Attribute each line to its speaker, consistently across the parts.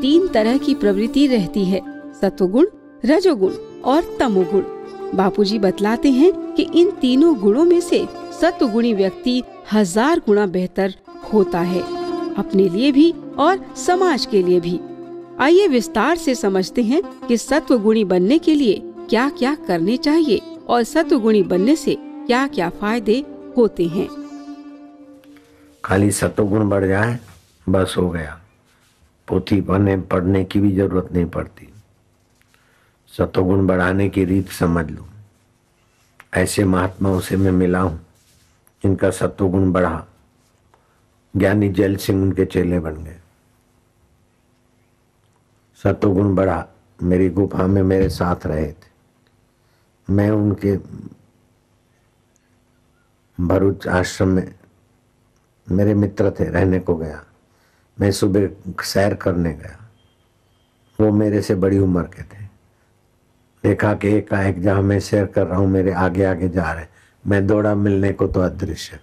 Speaker 1: तीन तरह की प्रवृत्ति रहती है, सत्वगुण, रजोगुण और तमोगुण। बापूजी बतलाते हैं कि इन तीनों गुणों में से सत्वगुणी व्यक्ति 1000 गुना बेहतर होता है, अपने लिए भी और समाज के लिए भी। आइए विस्तार से समझते हैं कि सत्वगुणी बनने के लिए क्या क्या करने चाहिए और सत्वगुणी बनने से क्या क्या फायदे होते हैं।
Speaker 2: खाली सत्वगुण बढ़ जाए बस हो गया, पोथी पढ़ने की भी जरूरत नहीं पड़ती। सत्वगुण बढ़ाने की रीत समझ लो। ऐसे महात्माओं से मैं मिला हूं जिनका सत्वगुण बढ़ा, ज्ञानी जैल सिंह उनके चेले बन गए। सत्वगुण बढ़ा, मेरी गुफा में मेरे साथ रहे थे। मैं उनके भरूच आश्रम में मेरे मित्र थे, रहने को गया। मैं सुबह सैर करने गया, वो मेरे से बड़ी उम्र के थे। देखा कि एकाएक जहाँ मैं सैर कर रहा हूँ मेरे आगे आगे जा रहे। मैं दौड़ा मिलने को तो अदृश्य।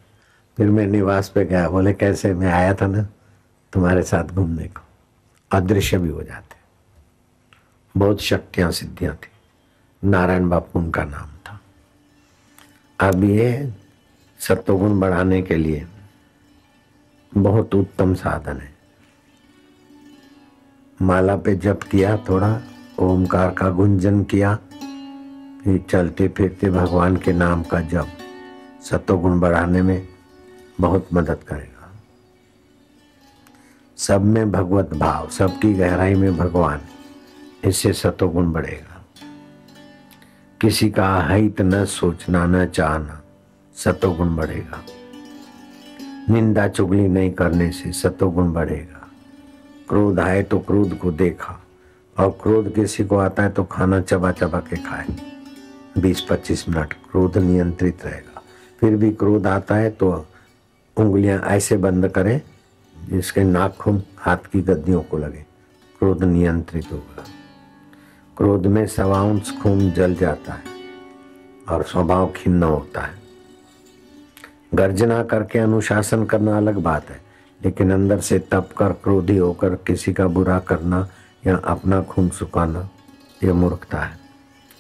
Speaker 2: फिर मैं निवास पे गया, बोले कैसे? मैं आया था ना तुम्हारे साथ घूमने को। अदृश्य भी हो जाते, बहुत शक्तियां सिद्धियां थी। नारायण बापू उनका नाम था। अब ये सत्वगुण बढ़ाने के लिए बहुत उत्तम साधन है। माला पे जप किया, थोड़ा ओमकार का गुंजन किया, फिर चलते फिरते भगवान के नाम का जप सत्वगुण बढ़ाने में बहुत मदद करेगा। सब में भगवत भाव, सबकी गहराई में भगवान, इससे सत्वगुण बढ़ेगा। किसी का अहित न सोचना न चाहना, सत्वगुण बढ़ेगा। निंदा चुगली नहीं करने से सत्वगुण बढ़ेगा। क्रोध आए तो क्रोध को देखा, और क्रोध किसी को आता है तो खाना चबा चबा के खाए। 20-25 मिनट क्रोध नियंत्रित रहेगा। फिर भी क्रोध आता है तो उंगलियां ऐसे बंद करें जिसके नाखून हाथ की गद्दियों को लगे, क्रोध नियंत्रित होगा। क्रोध में 1.25 अंश खून जल जाता है और स्वभाव खिन्न होता है। गर्जना करके अनुशासन करना अलग बात है, लेकिन अंदर से तप कर क्रोधी होकर किसी का बुरा करना या अपना खून सुखाना, यह मूर्खता है।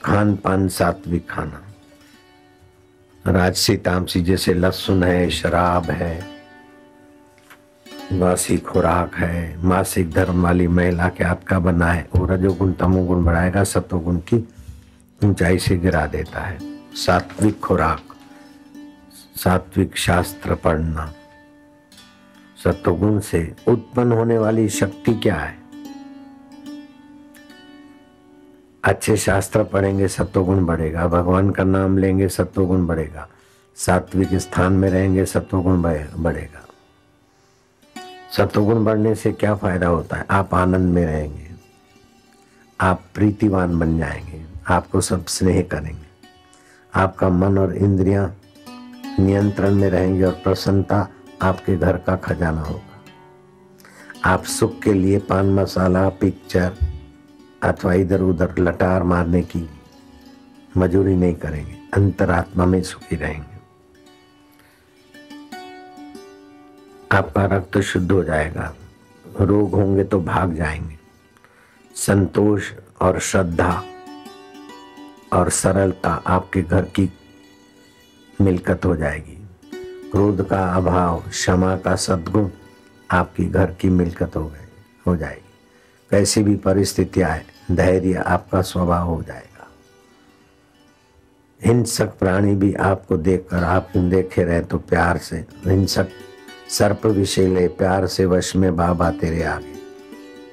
Speaker 2: खान पान सात्विक खाना, राजसी तामसी जैसे लहसुन है, शराब है, वासी खुराक है, मासिक धर्म वाली महिला के आपका बना है, वो रजोगुण तमोगुण बढ़ाएगा, सत्वगुण की ऊंचाई से गिरा देता है। सात्विक खुराक, सात्विक शास्त्र पढ़ना, सत्वगुण से उत्पन्न होने वाली शक्ति क्या है? अच्छे शास्त्र पढ़ेंगे सत्वगुण बढ़ेगा, भगवान का नाम लेंगे सत्वगुण बढ़ेगा, सात्विक स्थान में रहेंगे सत्वगुण बढ़ेगा। सत्वगुण बढ़ने से क्या फायदा होता है? आप आनंद में रहेंगे, आप प्रीतिवान बन जाएंगे, आपको सब स्नेह करेंगे, आपका मन और इंद्रियां नियंत्रण में रहेंगे और प्रसन्नता आपके घर का खजाना होगा। आप सुख के लिए पान मसाला, पिक्चर अथवा इधर उधर लटार मारने की मजूरी नहीं करेंगे, अंतरात्मा में सुखी रहेंगे। आपका रक्त शुद्ध हो जाएगा, रोग होंगे तो भाग जाएंगे। संतोष और श्रद्धा और सरलता आपके घर की मिल्कत हो जाएगी। क्रोध का अभाव, क्षमा का सद्गुण आपकी घर की मिल्कत हो जाएगी। कैसी भी परिस्थिति आए, धैर्य आपका स्वभाव हो जाएगा। हिंसक प्राणी भी आपको देखकर आप देखे रहे तो प्यार से, हिंसक सर्प विषैले प्यार से वश में बाबा तेरे आगे,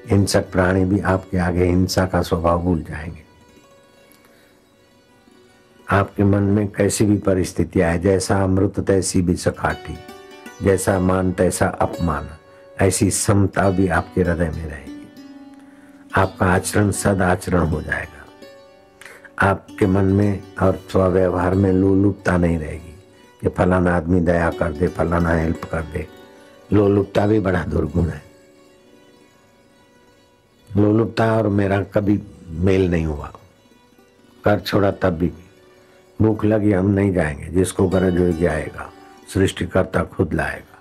Speaker 2: हिंसक प्राणी भी आपके आगे हिंसा का स्वभाव भूल जाएंगे। आपके मन में कैसी भी परिस्थिति आए, जैसा अमृत तैसी भी सखाटी, जैसा मान तैसा अपमान, ऐसी समता भी आपके हृदय में रहेगी। आपका आचरण सदाचरण हो जाएगा। आपके मन में और स्वव्यवहार में लोलुपता नहीं रहेगी कि फलाना आदमी दया कर दे, फलाना हेल्प कर दे। लोलुपता भी बड़ा दुर्गुण है। लोलुपता और मेरा कभी मेल नहीं हुआ। कर छोड़ा तब भी, भूख लगी हम नहीं जाएंगे, जिसको गरज होगी आएगा, सृष्टिकर्ता खुद लाएगा।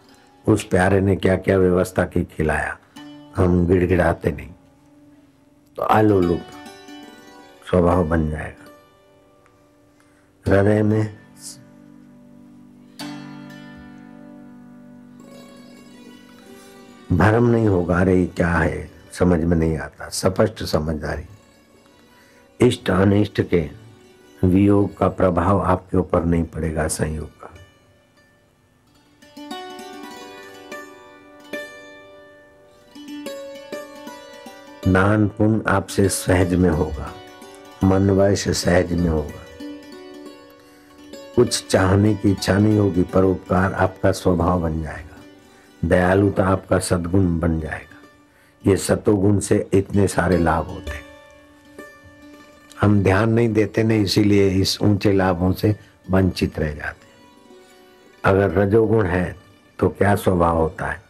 Speaker 2: उस प्यारे ने क्या क्या व्यवस्था की, खिलाया, हम गिड़गिड़ाते नहीं। तो आलोलुप स्वभाव बन जाएगा। हृदय में भ्रम नहीं होगा, अरे क्या है समझ में नहीं आता, स्पष्ट समझदारी। इष्ट अनिष्ट के वियोग का प्रभाव आपके ऊपर नहीं पड़ेगा, संयोग का। दान पुण्य आपसे सहज में होगा, मन वश सहज में होगा। कुछ चाहने की इच्छा नहीं होगी, परोपकार आपका स्वभाव बन जाएगा, दयालुता आपका सद्गुण बन जाएगा। ये सतोगुण से इतने सारे लाभ होते हैं, हम ध्यान नहीं देते नहीं, इसीलिए इस ऊंचे लाभों से वंचित रह जाते हैं। अगर रजोगुण है तो क्या स्वभाव होता है,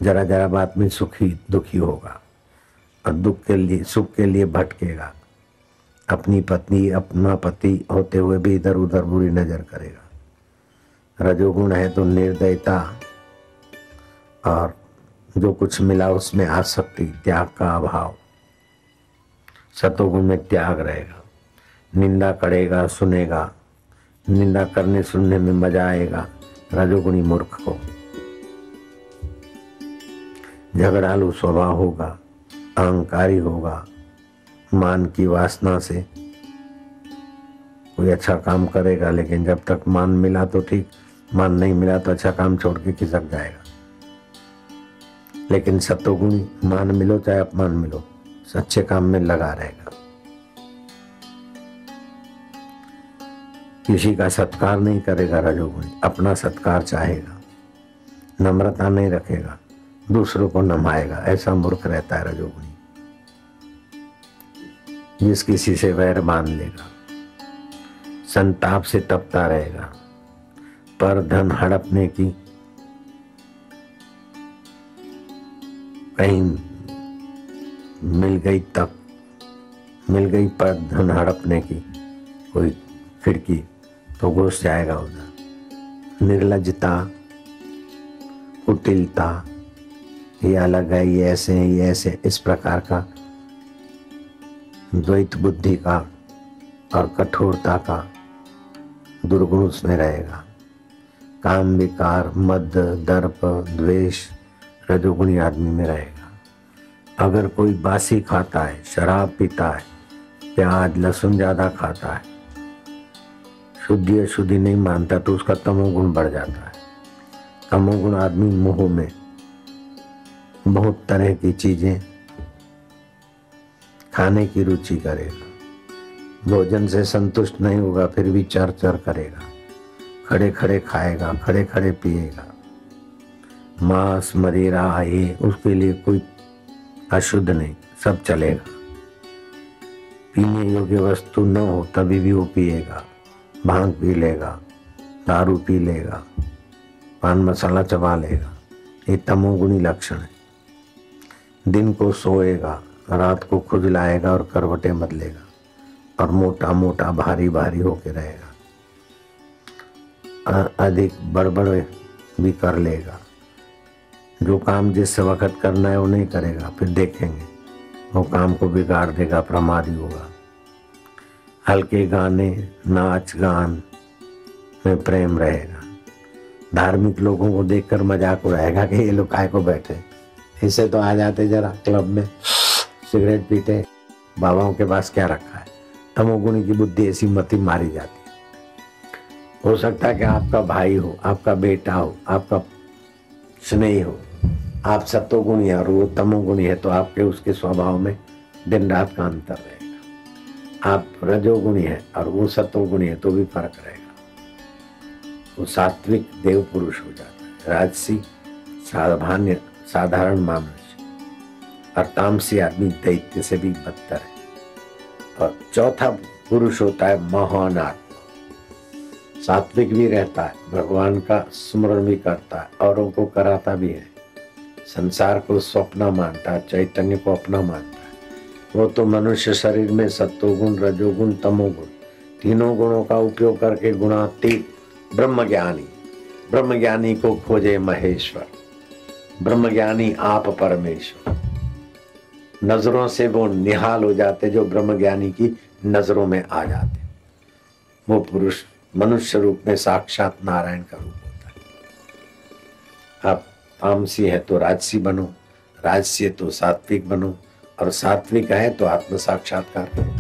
Speaker 2: जरा जरा बात में सुखी दुखी होगा और दुख के लिए सुख के लिए भटकेगा, अपनी पत्नी अपना पति होते हुए भी इधर उधर बुरी नजर करेगा। रजोगुण है तो निर्दयता और जो कुछ मिला उसमें आसक्ति, त्याग का अभाव। सतोगुण में त्याग रहेगा, निंदा करेगा, सुनेगा, निंदा करने सुनने में मजा आएगा। रजोगुणी मूर्ख को झगड़ालू स्वभाव होगा, अहंकारी होगा, मान की वासना से कोई अच्छा काम करेगा, लेकिन जब तक मान मिला तो ठीक, मान नहीं मिला तो अच्छा काम छोड़ के खिसक जाएगा। लेकिन सतोगुणी मान मिलो चाहे अपमान मिलो, सच्चे काम में लगा रहेगा। किसी का सत्कार नहीं करेगा रजोगुणी, अपना सत्कार चाहेगा, नम्रता नहीं रखेगा, दूसरों को नमाएगा। ऐसा मूर्ख रहता है रजोगुणी। जिस किसी से वैर बांध लेगा, संताप से तपता रहेगा, पर धन हड़पने की कहीं मिल गई पर धन हड़पने की कोई खिड़की तो घुस जाएगा उधर। निर्लज्जता, कुटिलता, ये अलग है, ये ऐसे है, ये ऐसे, इस प्रकार का द्वैत बुद्धि का और कठोरता का दुर्गुण उसमें रहेगा। काम विकार, मद, दर्प, द्वेष रजोगुणी आदमी में रहेगा। अगर कोई बासी खाता है, शराब पीता है, प्याज लहसुन ज्यादा खाता है, शुद्धि अशुद्धि नहीं मानता, तो उसका तमोगुण बढ़ जाता है। तमोगुण आदमी मोह में बहुत तरह की चीजें खाने की रुचि करेगा, भोजन से संतुष्ट नहीं होगा, फिर भी चर चर करेगा, खड़े खड़े खाएगा, खड़े खड़े पिएगा। मांस मदिरा ये उसके लिए कोई अशुद्ध नहीं, सब चलेगा। पीने योग्य वस्तु न हो तभी भी वो पिएगा, भांग पी लेगा, दारू पी लेगा, पान मसाला चबा लेगा। ये तमोगुणी लक्षण है। दिन को सोएगा, रात को खुजलाएगा और करवटें बदलेगा और मोटा मोटा भारी भारी होके रहेगा। अधिक बड़बड़ भी कर लेगा। जो काम जिस वक्त करना है वो नहीं करेगा, फिर देखेंगे वो काम को बिगाड़ देगा, प्रमादी होगा। हल्के गाने, नाच गान में प्रेम रहेगा। धार्मिक लोगों को देखकर मजाक उड़ाएगा कि ये लोग काय को बैठे, इससे तो आ जाते जरा क्लब में सिगरेट पीते, बाबाओं के पास क्या रखा है। तमोगुणी की बुद्धि ऐसी मति मारी जाती है। हो सकता है कि आपका भाई हो, आपका बेटा हो, आपका स्नेही हो, आप सतोगुणी है और वो तमोगुणी है, तो आपके उसके स्वभाव में दिन रात का अंतर रहेगा। आप रजोगुणी है और वो सतोगुणी है तो भी फर्क रहेगा। वो सात्विक देव पुरुष हो जाता है, राजसी साधारण मनुष्य, और तामसी आदमी दैत्य से भी बदतर है। और चौथा पुरुष होता है महान आत्मा। सात्विक भी रहता है, भगवान का स्मरण भी करता है, औरों को कराता भी है, संसार को स्वप्न मानता है, चैतन्य को अपना मानता है। वो तो मनुष्य शरीर में सत्वगुण, रजोगुण, तमोगुण तीनों गुणों का उपयोग करके गुणातीत ब्रह्मज्ञानी को खोजे महेश्वर। ब्रह्मज्ञानी आप परमेश्वर। नजरों से वो निहाल हो जाते, जो ब्रह्म ज्ञानी की नजरों में आ जाते। वो पुरुष मनुष्य रूप में साक्षात नारायण का रूप होता है। आप तामसी है तो राजसी बनो, राजसी है तो सात्विक बनो, और सात्विक है तो आत्म साक्षात्कार करो।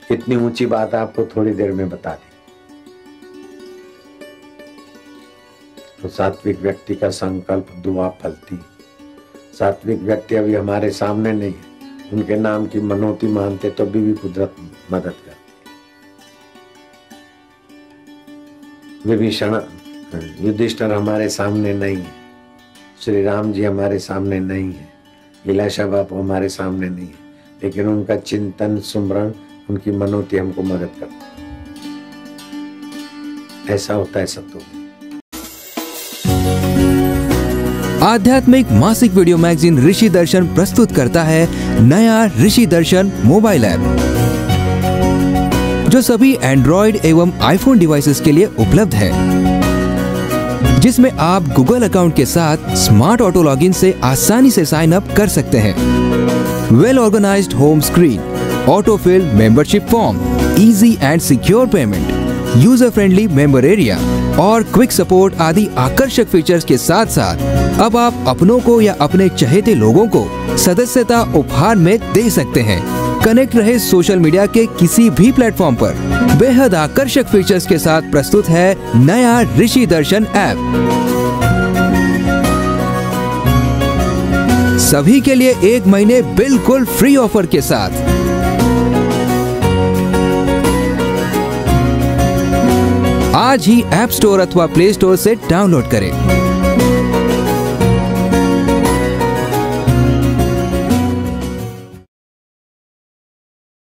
Speaker 2: कितनी ऊंची बात आपको थोड़ी देर में बता दी। तो सात्विक व्यक्ति का संकल्प दुआ फलती। सात्विक व्यक्ति अभी हमारे सामने नहीं है, उनके नाम की मनोती मानते तो भी कुदरत मदद करती। विभीषण युधिष्ठिर हमारे सामने नहीं है, श्री राम जी हमारे सामने नहीं है, लीलाशाह बापू हमारे सामने नहीं है, लेकिन उनका चिंतन सुमरण, उनकी मनोती हमको मदद करती। ऐसा होता है सत्संग।
Speaker 3: आध्यात्मिक मासिक वीडियो मैगजीन ऋषि दर्शन प्रस्तुत करता है नया ऋषि दर्शन मोबाइल ऐप, जो सभी एंड्रॉइड एवं आईफोन डिवाइसेस के लिए उपलब्ध है, जिसमें आप गूगल अकाउंट के साथ स्मार्ट ऑटो लॉगिन से आसानी से साइन अप कर सकते हैं। Well organised home screen, auto fill membership form, easy and secure payment, user friendly member area और क्विक सपोर्ट आदि आकर्षक फीचर्स के साथ साथ अब आप अपनों को या अपने चहेते लोगों को सदस्यता उपहार में दे सकते हैं। कनेक्ट रहे सोशल मीडिया के किसी भी प्लेटफॉर्म पर। बेहद आकर्षक फीचर्स के साथ प्रस्तुत है नया ऋषि दर्शन ऐप, सभी के लिए 1 महीने बिल्कुल फ्री ऑफर के साथ। आज ही ऐप स्टोर अथवा प्ले स्टोर से डाउनलोड करें।